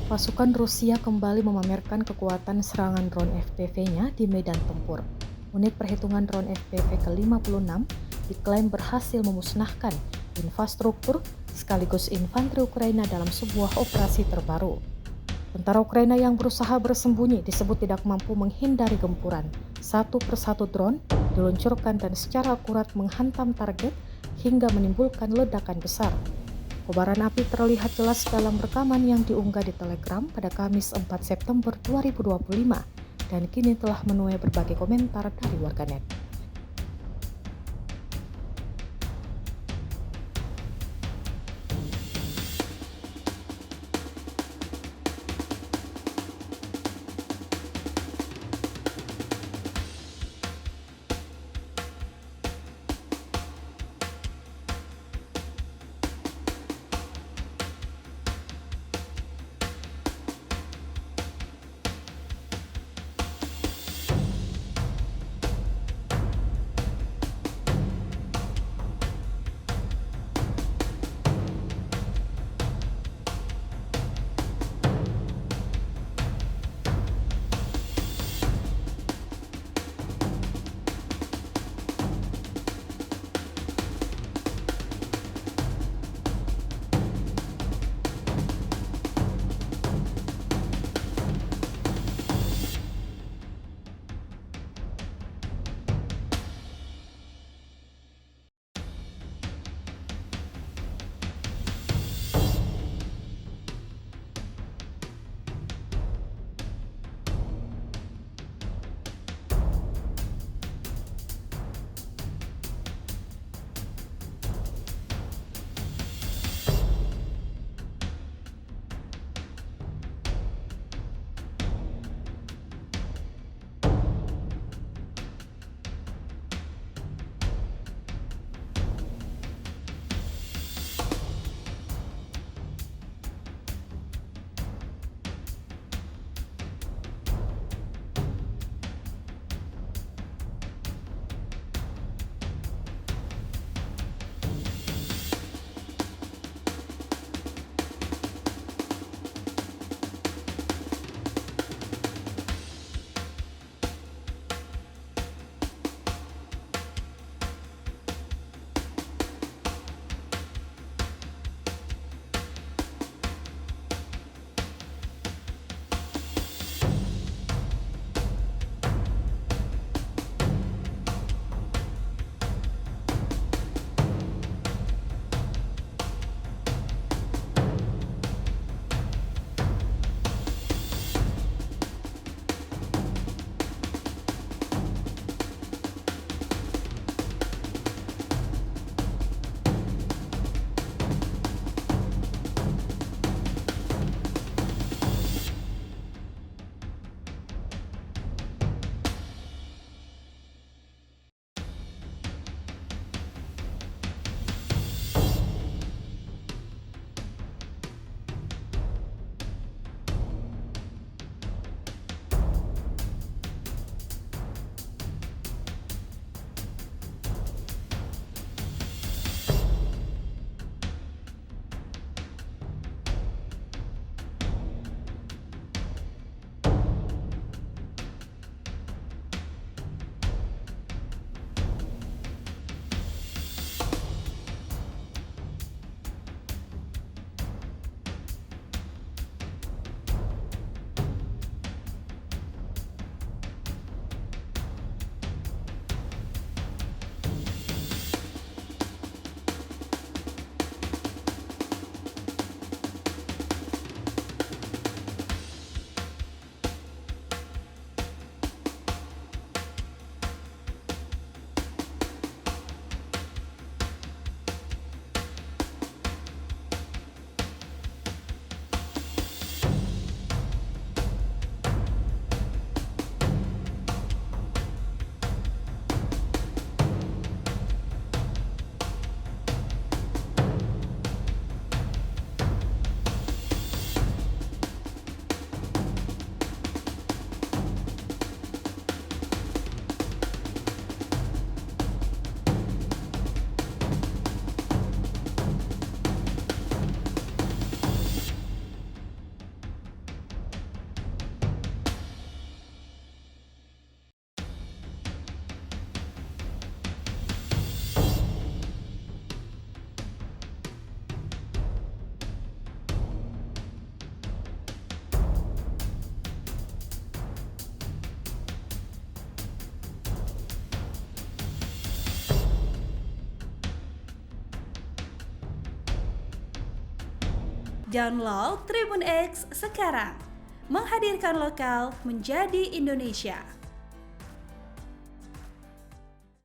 Pasukan Rusia kembali memamerkan kekuatan serangan drone FPV-nya di medan tempur. Unit perhitungan drone FPV ke-56 diklaim berhasil memusnahkan infrastruktur sekaligus infanteri Ukraina dalam sebuah operasi terbaru. Tentara Ukraina yang berusaha bersembunyi disebut tidak mampu menghindari gempuran. Satu persatu drone diluncurkan dan secara akurat menghantam target hingga menimbulkan ledakan besar. Kobaran api terlihat jelas dalam rekaman yang diunggah di Telegram pada Kamis 4 September 2025 dan kini telah menuai berbagai komentar dari warganet. Download Tribun X sekarang. Menghadirkan lokal menjadi Indonesia.